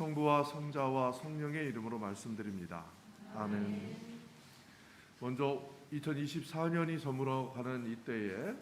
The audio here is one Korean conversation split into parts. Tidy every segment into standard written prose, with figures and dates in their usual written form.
성부와 성자와 성령의 이름으로 말씀드립니다. 아멘. 먼저 2024년이 저물어가는 이때에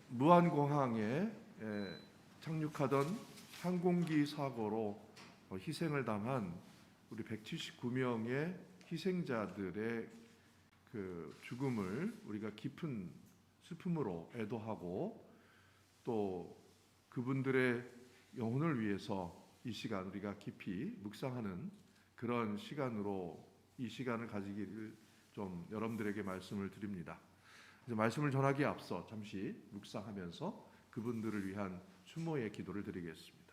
무안공항에 착륙하던 항공기 사고로 희생을 당한 우리 179명의 희생자들의 그 죽음을 우리가 깊은 슬픔으로 애도하고 또 그분들의 영혼을 위해서 이 시간 우리가 깊이 묵상하는 그런 시간으로 이 시간을 가지기를 좀 여러분들에게 말씀을 드립니다. 이제 말씀을 전하기에 앞서 잠시 묵상하면서 그분들을 위한 추모의 기도를 드리겠습니다.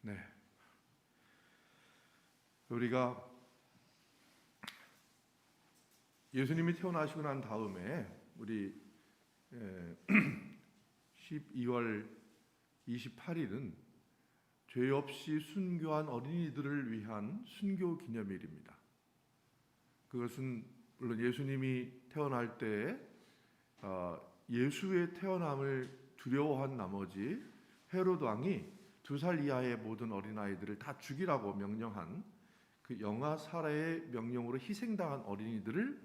네, 우리가 예수님이 태어나시고 난 다음에 우리 12월 28일은 죄 없이 순교한 어린이들을 위한 순교 기념일입니다. 그것은 물론 예수님이 태어날 때 예수의 태어남을 두려워한 나머지 헤로드 왕이 2살 이하의 모든 어린아이들을 다 죽이라고 명령한 그 영아 살해의 명령으로 희생당한 어린이들을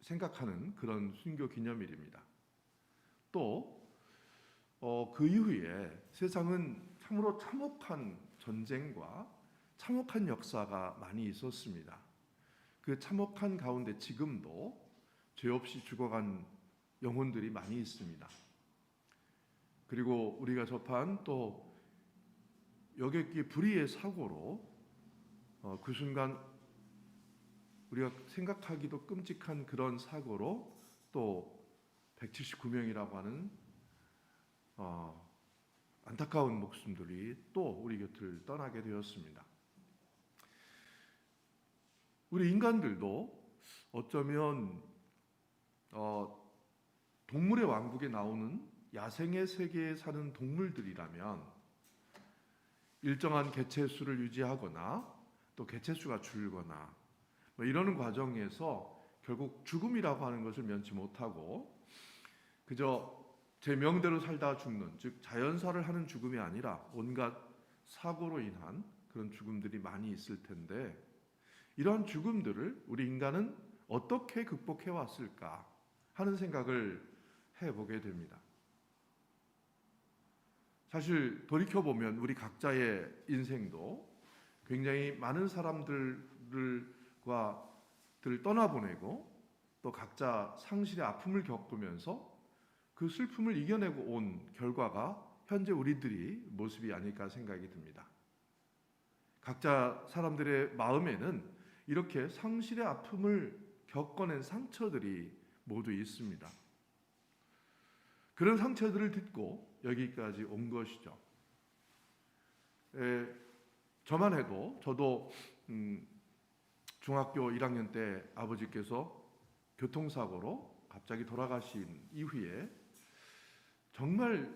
생각하는 그런 순교 기념일입니다. 또 그 이후에 세상은 참으로 참혹한 전쟁과 참혹한 역사가 많이 있었습니다. 그 참혹한 가운데 지금도 죄 없이 죽어간 영혼들이 많이 있습니다. 그리고 우리가 접한 또 여객기 불의의 사고로 그 순간 우리가 생각하기도 끔찍한 그런 사고로 또 179명이라고 하는 안타까운 목숨들이 또 우리 곁을 떠나게 되었습니다. 우리 인간들도 어쩌면 동물의 왕국에 나오는 야생의 세계에 사는 동물들이라면 일정한 개체수를 유지하거나 또 개체수가 줄거나 이러는 과정에서 결국 죽음이라고 하는 것을 면치 못하고 그저 제 명대로 살다 죽는, 즉 자연사를 하는 죽음이 아니라 온갖 사고로 인한 그런 죽음들이 많이 있을 텐데 이러한 죽음들을 우리 인간은 어떻게 극복해 왔을까 하는 생각을 해보게 됩니다. 사실 돌이켜보면 우리 각자의 인생도 굉장히 많은 사람들을 떠나보내고 또 각자 상실의 아픔을 겪으면서 그 슬픔을 이겨내고 온 결과가 현재 우리들이 모습이 아닐까 생각이 듭니다. 각자 사람들의 마음에는 이렇게 상실의 아픔을 겪어낸 상처들이 모두 있습니다. 그런 상처들을 딛고 여기까지 온 것이죠. 저만 해도 저도 중학교 1학년 때 아버지께서 교통사고로 갑자기 돌아가신 이후에 정말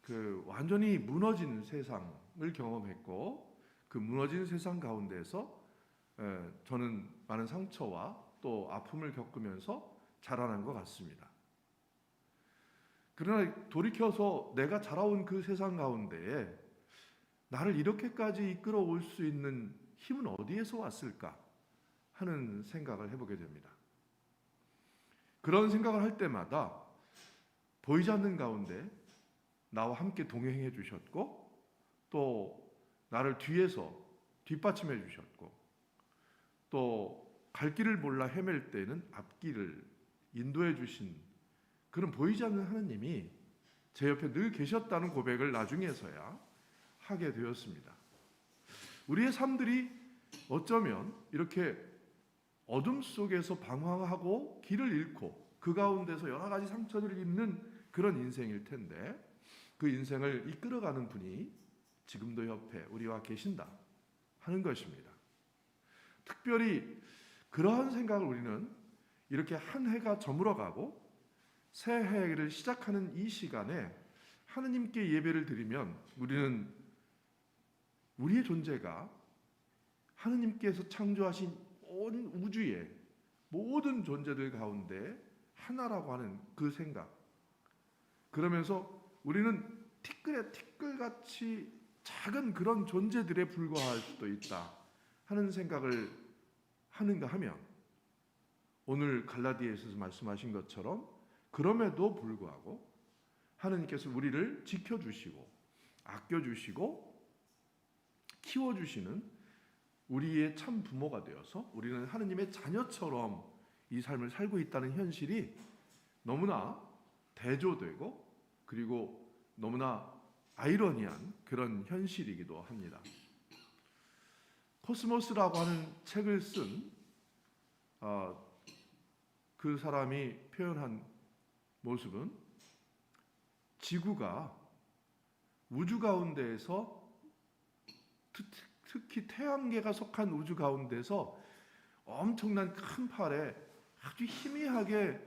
그 완전히 무너진 세상을 경험했고 그 무너진 세상 가운데서 저는 많은 상처와 또 아픔을 겪으면서 자라난 것 같습니다. 그러나 돌이켜서 내가 자라온 그 세상 가운데에 나를 이렇게까지 이끌어올 수 있는 힘은 어디에서 왔을까 하는 생각을 해보게 됩니다. 그런 생각을 할 때마다 보이지 않는 가운데 나와 함께 동행해 주셨고 또 나를 뒤에서 뒷받침해 주셨고 또 갈 길을 몰라 헤맬 때는 앞길을 인도해 주신 그런 보이지 않는 하나님이 제 옆에 늘 계셨다는 고백을 나중에서야 하게 되었습니다. 우리의 삶들이 어쩌면 이렇게 어둠 속에서 방황하고 길을 잃고 그 가운데서 여러 가지 상처들을 입는 그런 인생일 텐데 그 인생을 이끌어가는 분이 지금도 옆에 우리와 계신다 하는 것입니다. 특별히 그러한 생각을 우리는 이렇게 한 해가 저물어가고 새 해를 시작하는 이 시간에 하느님께 예배를 드리면 우리는 우리의 존재가 하느님께서 창조하신 온 우주의 모든 존재들 가운데 하나라고 하는 그 생각, 그러면서 우리는 티끌에 티끌같이 작은 그런 존재들에 불과할 수도 있다 하는 생각을 하는가 하면, 오늘 갈라디아에서 말씀하신 것처럼 그럼에도 불구하고 하느님께서 우리를 지켜주시고 아껴주시고 키워주시는 우리의 참 부모가 되어서 우리는 하느님의 자녀처럼 이 삶을 살고 있다는 현실이 너무나 대조되고 그리고 너무나 아이러니한 그런 현실이기도 합니다. 코스모스라고 하는 책을 쓴 그 사람이 표현한 모습은 지구가 우주 가운데에서 특히 태양계가 속한 우주 가운데서 엄청난 큰 팔에 아주 희미하게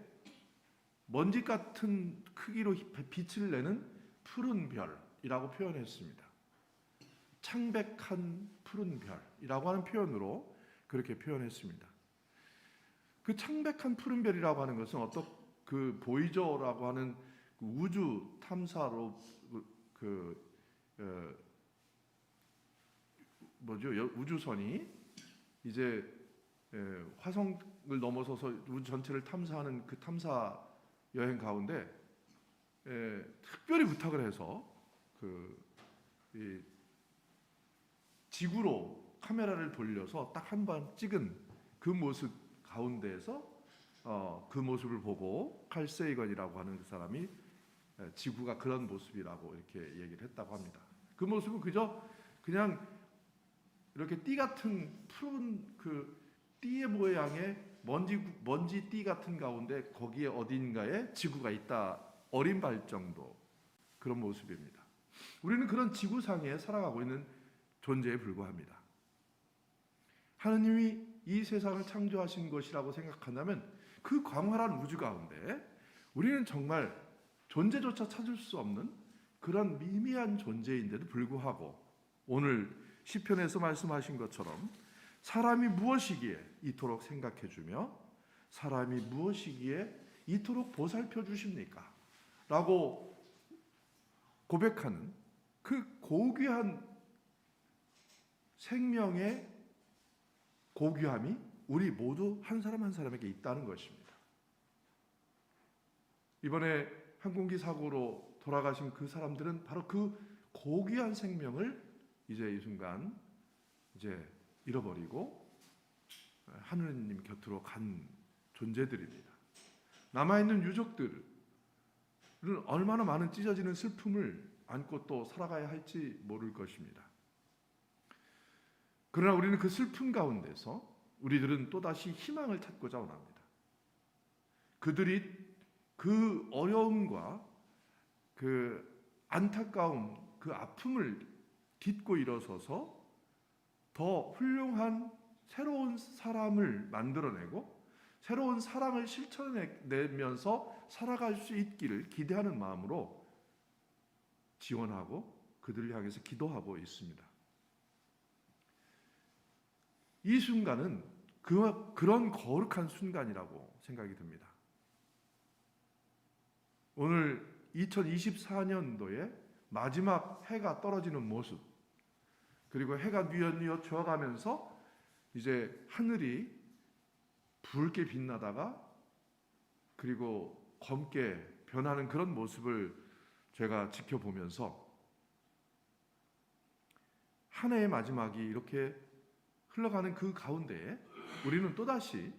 먼지 같은 크기로 빛을 내는 푸른 별이라고 표현했습니다. 창백한 푸른 별이라고 하는 표현으로 그렇게 표현했습니다. 그 창백한 푸른 별이라고 하는 것은 그 보이저라고 하는 우주 탐사로 우주선이 이제 화성을 넘어서서 우주 전체를 탐사하는 그 탐사 여행 가운데 특별히 부탁을 해서 이 지구로 카메라를 돌려서 딱 한 번 찍은 그 모습 가운데에서 그 모습을 보고 칼 세이건이라고 하는 그 사람이 지구가 그런 모습이라고 이렇게 얘기를 했다고 합니다. 그 모습은 그냥 이렇게 띠 같은 푸른 그 띠의 모양의 먼지 띠 같은 가운데 거기에 어딘가에 지구가 있다 어림발 정도 그런 모습입니다. 우리는 그런 지구상에 살아가고 있는 존재에 불과합니다. 하느님이 이 세상을 창조하신 것이라고 생각한다면 그 광활한 우주 가운데 우리는 정말 존재조차 찾을 수 없는 그런 미미한 존재인데도 불구하고 오늘 시편에서 말씀하신 것처럼 사람이 무엇이기에 이토록 생각해주며 사람이 무엇이기에 이토록 보살펴 주십니까? 라고 고백하는 그 고귀한 생명의 고귀함이 우리 모두 한 사람 한 사람에게 있다는 것입니다. 이번에 항공기 사고로 돌아가신 그 사람들은 바로 그 고귀한 생명을 이제 이 순간 이제 잃어버리고 하느님 곁으로 간 존재들입니다. 남아있는 유족들은 얼마나 많은 찢어지는 슬픔을 안고 또 살아가야 할지 모를 것입니다. 그러나 우리는 그 슬픔 가운데서 우리들은 또다시 희망을 찾고자 원합니다. 그들이 그 어려움과 그 안타까움, 그 아픔을 딛고 일어서서 더 훌륭한 새로운 사람을 만들어내고 새로운 사랑을 실천해내면서 살아갈 수 있기를 기대하는 마음으로 지원하고 그들을 향해서 기도하고 있습니다. 이 순간은 그런 거룩한 순간이라고 생각이 듭니다. 오늘 2024년도에 마지막 해가 떨어지는 모습, 그리고 해가 뉘엿뉘엿 저어가면서 이제 하늘이 붉게 빛나다가 그리고 검게 변하는 그런 모습을 제가 지켜보면서 한 해의 마지막이 이렇게 흘러가는 그 가운데에 우리는 또다시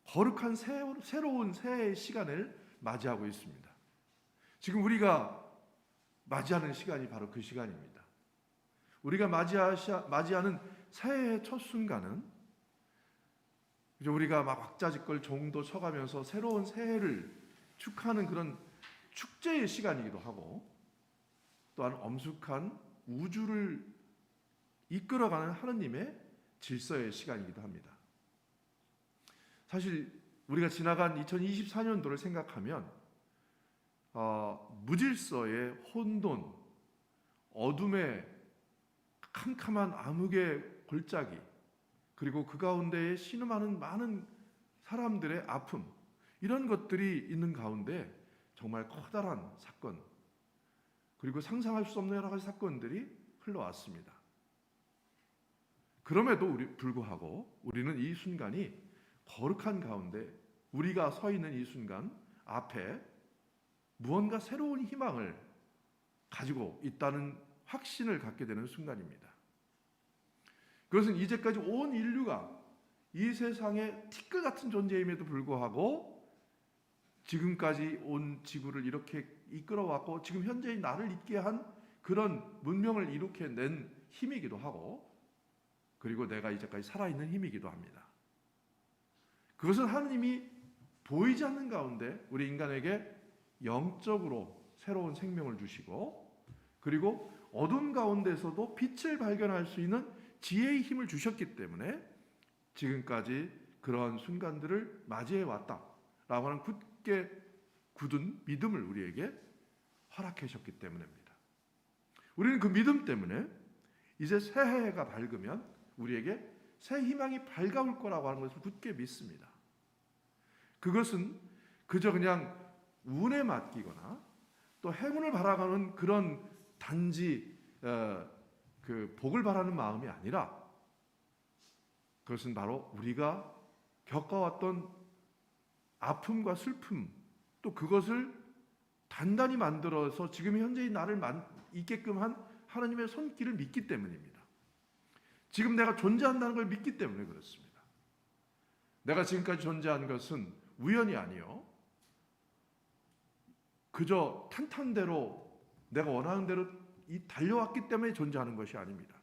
거룩한 새로운 새해의 시간을 맞이하고 있습니다. 지금 우리가 맞이하는 시간이 바로 그 시간입니다. 우리가 맞이하는 새해의 첫 순간은 이제 우리가 막 왁자지껄 종도 쳐가면서 새로운 새해를 축하하는 그런 축제의 시간이기도 하고, 또한 엄숙한 우주를 이끌어가는 하느님의 질서의 시간이기도 합니다. 사실 우리가 지나간 2024년도를 생각하면 무질서의 혼돈, 어둠의 캄캄한 암흑의 골짜기, 그리고 그 가운데에 신음하는 많은 사람들의 아픔, 이런 것들이 있는 가운데 정말 커다란 사건, 그리고 상상할 수 없는 여러 가지 사건들이 흘러왔습니다. 그럼에도 불구하고 우리는 이 순간이 거룩한 가운데, 우리가 서 있는 이 순간 앞에 무언가 새로운 희망을 가지고 있다는 확신을 갖게 되는 순간입니다. 그것은 이제까지 온 인류가 이 세상의 티끌 같은 존재임에도 불구하고 지금까지 온 지구를 이렇게 이끌어왔고 지금 현재의 나를 있게 한 그런 문명을 이렇게 낸 힘이기도 하고, 그리고 내가 이제까지 살아있는 힘이기도 합니다. 그것은 하느님이 보이지 않는 가운데 우리 인간에게 영적으로 새로운 생명을 주시고, 그리고 어둠 가운데서도 빛을 발견할 수 있는 지혜의 힘을 주셨기 때문에 지금까지 그러한 순간들을 맞이해 왔다라고 하는 굳게 굳은 믿음을 우리에게 허락해 주셨기 때문입니다. 우리는 그 믿음 때문에 이제 새해가 밝으면 우리에게 새 희망이 밝아올 거라고 하는 것을 굳게 믿습니다. 그것은 그저 그냥 운에 맡기거나 또 행운을 바라가는 그런 단지 그 복을 바라는 마음이 아니라, 그것은 바로 우리가 겪어왔던 아픔과 슬픔, 또 그것을 단단히 만들어서 지금 현재의 나를 있게끔 한 하나님의 손길을 믿기 때문입니다. 지금 내가 존재한다는 걸 믿기 때문에 그렇습니다. 내가 지금까지 존재한 것은 우연이 아니요, 그저 탄탄대로 내가 원하는 대로 달려왔기 때문에 존재하는 것이 아닙니다.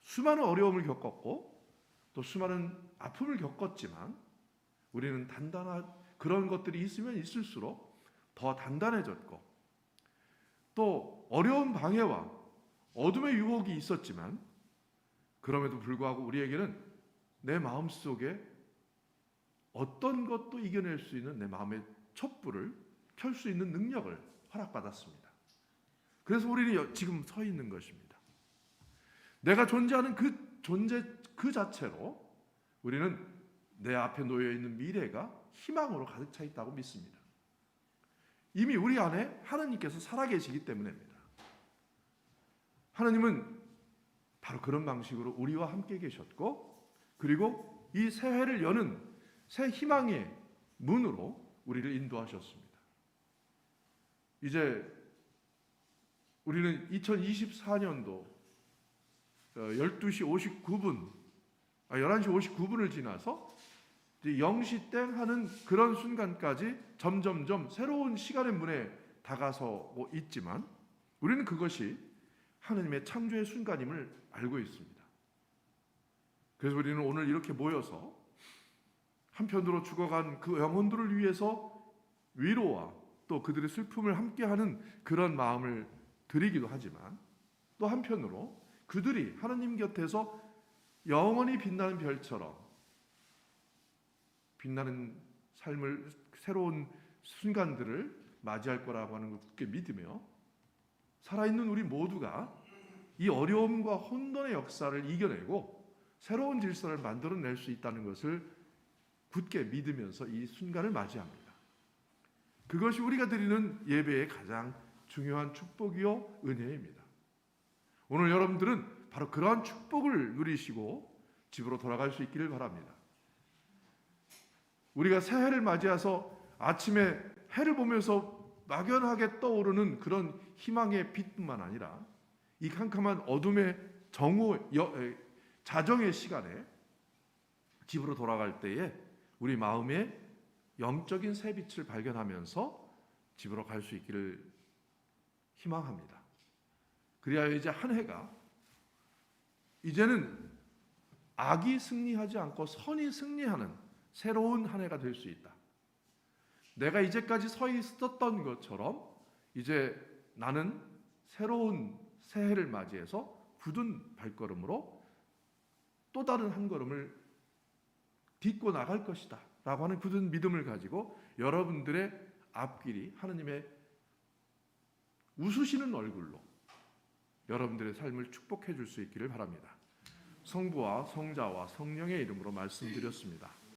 수많은 어려움을 겪었고 또 수많은 아픔을 겪었지만 우리는 단단한 그런 것들이 있으면 있을수록 더 단단해졌고, 또 어려운 방해와 어둠의 유혹이 있었지만 그럼에도 불구하고 우리에게는 내 마음속에 어떤 것도 이겨낼 수 있는 내 마음의 촛불을 켤 수 있는 능력을 허락받았습니다. 그래서 우리는 지금 서 있는 것입니다. 내가 존재하는 그 존재 그 자체로 우리는 내 앞에 놓여 있는 미래가 희망으로 가득 차 있다고 믿습니다. 이미 우리 안에 하나님께서 살아계시기 때문입니다. 하나님은 바로 그런 방식으로 우리와 함께 계셨고, 그리고 이 새해를 여는 새 희망의 문으로 우리를 인도하셨습니다. 이제 우리는 2024년도 11시 59분을 지나서 이제 0시 땡 하는 그런 순간까지 점점점 새로운 시간의 문에 다가서고 있지만 우리는 그것이 하나님의 창조의 순간임을 알고 있습니다. 그래서 우리는 오늘 이렇게 모여서 한편으로 죽어간 그 영혼들을 위해서 위로와 또 그들의 슬픔을 함께하는 그런 마음을 드리기도 하지만, 또 한편으로 그들이 하나님 곁에서 영원히 빛나는 별처럼 빛나는 삶을, 새로운 순간들을 맞이할 거라고 하는 걸 굳게 믿으며 살아있는 우리 모두가 이 어려움과 혼돈의 역사를 이겨내고 새로운 질서를 만들어낼 수 있다는 것을 굳게 믿으면서 이 순간을 맞이합니다. 그것이 우리가 드리는 예배의 가장 중요한 축복이요 은혜입니다. 오늘 여러분들은 바로 그러한 축복을 누리시고 집으로 돌아갈 수 있기를 바랍니다. 우리가 새해를 맞이해서 아침에 해를 보면서 막연하게 떠오르는 그런 희망의 빛뿐만 아니라 이 캄캄한 어둠의 자정의 시간에 집으로 돌아갈 때에 우리 마음에 영적인 새빛을 발견하면서 집으로 갈 수 있기를 희망합니다. 그리하여 이제 한 해가 이제는 악이 승리하지 않고 선이 승리하는 새로운 한 해가 될 수 있다. 내가 이제까지 서 있었던 것처럼 이제 나는 새로운 새해를 맞이해서 굳은 발걸음으로 또 다른 한 걸음을 딛고 나갈 것이다 라고 하는 굳은 믿음을 가지고 여러분들의 앞길이 하느님의 웃으시는 얼굴로 여러분들의 삶을 축복해 줄 수 있기를 바랍니다. 성부와 성자와 성령의 이름으로 말씀드렸습니다.